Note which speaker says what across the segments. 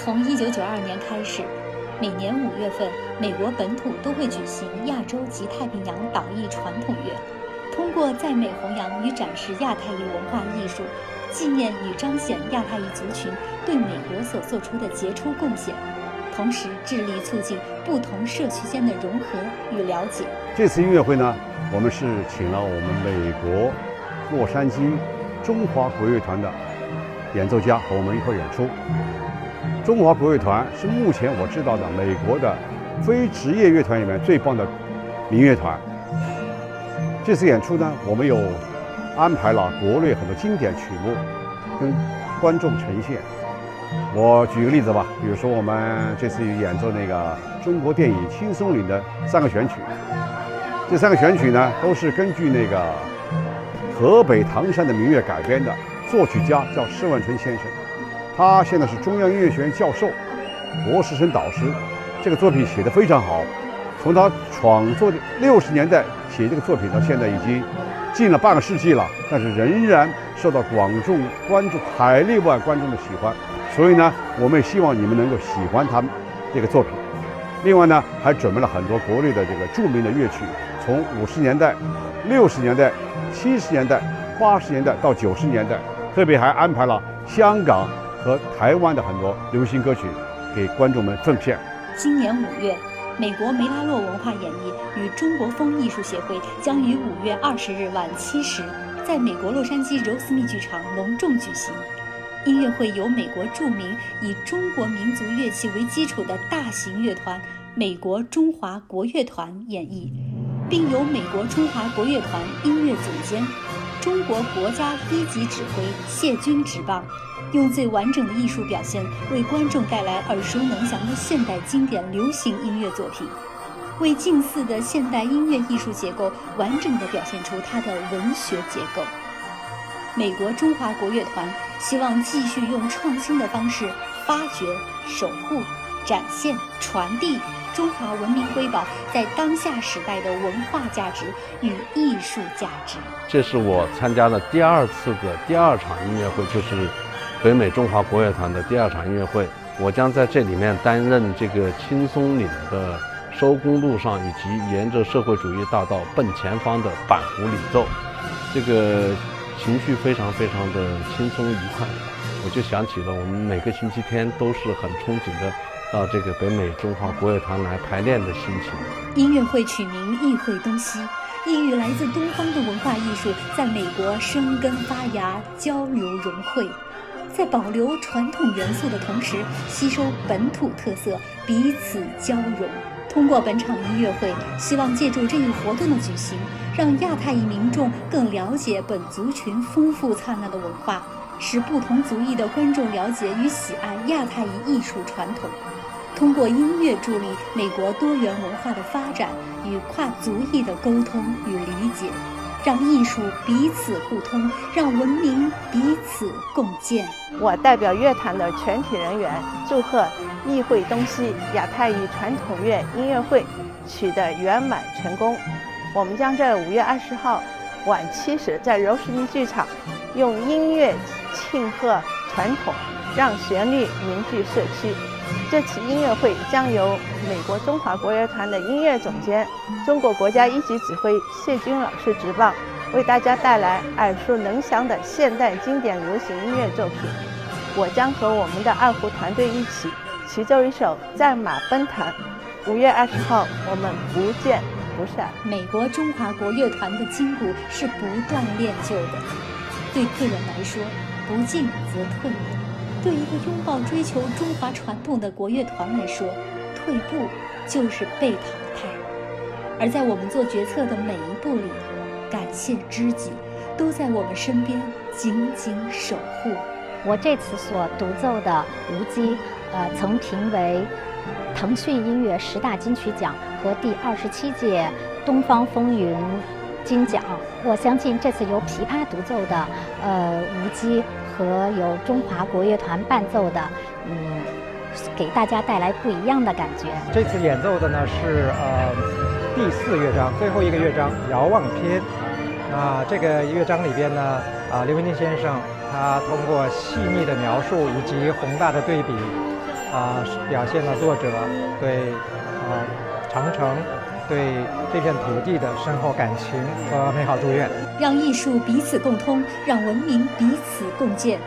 Speaker 1: 从1992年开始，每年5月份，美国本土都会举行亚洲及太平洋岛裔传统月，通过在美弘扬与展示亚太裔文化艺术，纪念与彰显亚太裔族群对美国所做出的杰出贡献，同时致力促进不同社区间的融合与了解。
Speaker 2: 这次音乐会呢，我们是请了我们美国洛杉矶中华国乐团的演奏家和我们一块演出。中华国乐团是目前我知道的美国的非职业乐团里面最棒的民乐团。这次演出呢，我们有安排了国内很多经典曲目跟观众呈现。我举个例子吧，比如说我们这次演奏那个中国电影《青松岭》的3个选曲，这3个选曲呢都是根据那个河北唐山的民乐改编的，作曲家叫施万春先生，他现在是中央音乐学院教授、博士生导师。这个作品写得非常好，从他创作的60年代写这个作品到现在已经近了半个世纪了，但是仍然受到广众观众海内外观众的喜欢。所以呢，我们也希望你们能够喜欢他们这个作品。另外呢，还准备了很多国内的这个著名的乐曲，从50年代、60年代、70年代、80年代到90年代，特别还安排了香港和台湾的很多流行歌曲给观众们奉献。
Speaker 1: 今年5月，美国梅拉洛文化演艺与中国风艺术协会将于5月20日晚7时，在美国洛杉矶柔斯密剧场隆重举行。音乐会由美国著名以中国民族乐器为基础的大型乐团美国中华国乐团演绎，并由美国中华国乐团音乐总监、中国国家1级指挥谢军执棒，用最完整的艺术表现为观众带来耳熟能详的现代经典流行音乐作品，为近似的现代音乐艺术结构完整地表现出它的文学结构。美国中华国乐团希望继续用创新的方式发掘、守护、展现、传递中华文明瑰宝在当下时代的文化价值与艺术价值。
Speaker 3: 这是我参加的第2次的第2场音乐会，就是北美中华国乐团的第2场音乐会。我将在这里面担任这个青松岭的收工路上以及沿着社会主义大道奔前方的板胡领奏，这个情绪非常非常的轻松愉快。我就想起了我们每个星期天都是很憧憬的到这个北美中华国乐团来排练的心情。
Speaker 1: 音乐会取名艺会东西，意喻来自东方的文化艺术在美国生根发芽、交流融汇，在保留传统元素的同时吸收本土特色，彼此交融。通过本场音乐会，希望借助这一活动的举行，让亚太裔民众更了解本族群丰富灿烂的文化，使不同族裔的观众了解与喜爱亚太裔艺术传统，通过音乐助力美国多元文化的发展与跨族裔的沟通与理解，让艺术彼此互通，让文明彼此共建。
Speaker 4: 我代表乐团的全体人员祝贺艺会东西亚太裔传统乐音乐会取得圆满成功。我们将在5月20号晚7时在柔斯密剧场用音乐庆贺传统，让旋律凝聚社区。这次音乐会将由美国中华国乐团的音乐总监、中国国家1级指挥谢军老师执棒，为大家带来耳熟能详的现代经典流行音乐作品。我将和我们的二胡团队一起齐奏一首《战马奔腾》。5月20号，我们不见不散。
Speaker 1: 美国中华国乐团的筋骨是不断练就的，对个人来说，不进则退；对一个拥抱追求中华传统的国乐团来说，退步就是被淘汰。而在我们做决策的每一步里，感谢知己都在我们身边紧紧守护。
Speaker 5: 我这次所独奏的无机，曾评为腾讯音乐10大金曲奖和第27届东方风云金奖。我相信这次由琵琶独奏的无机和由中华国乐团伴奏的，给大家带来不一样的感觉。
Speaker 6: 这次演奏的呢是第4乐章最后一个乐章《遥望篇》。这个乐章里边呢，刘文静先生他通过细腻的描述以及宏大的对比，表现了作者对长城、对这片土地的深厚感情和美好祝愿。
Speaker 1: 让艺术彼此共通，让文明彼此共建。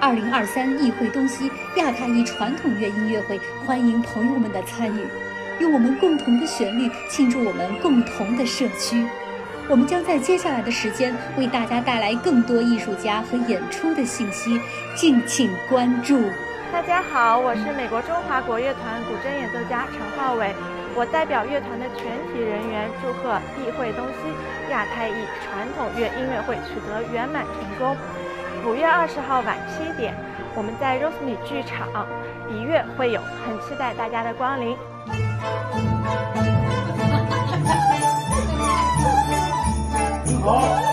Speaker 1: 2023艺会东西亚太艺传统乐音乐会欢迎朋友们的参与，用我们共同的旋律庆祝我们共同的社区。我们将在接下来的时间为大家带来更多艺术家和演出的信息，敬请关注。
Speaker 4: 大家好，我是美国中华国乐团古筝演奏家陈浩伟，我代表乐团的全体人员祝贺艺会东西亚太艺传统乐音乐会取得圆满成功。5月20号晚7点，我们在 Rosemead 剧场1月会有，很期待大家的光临。
Speaker 2: 好。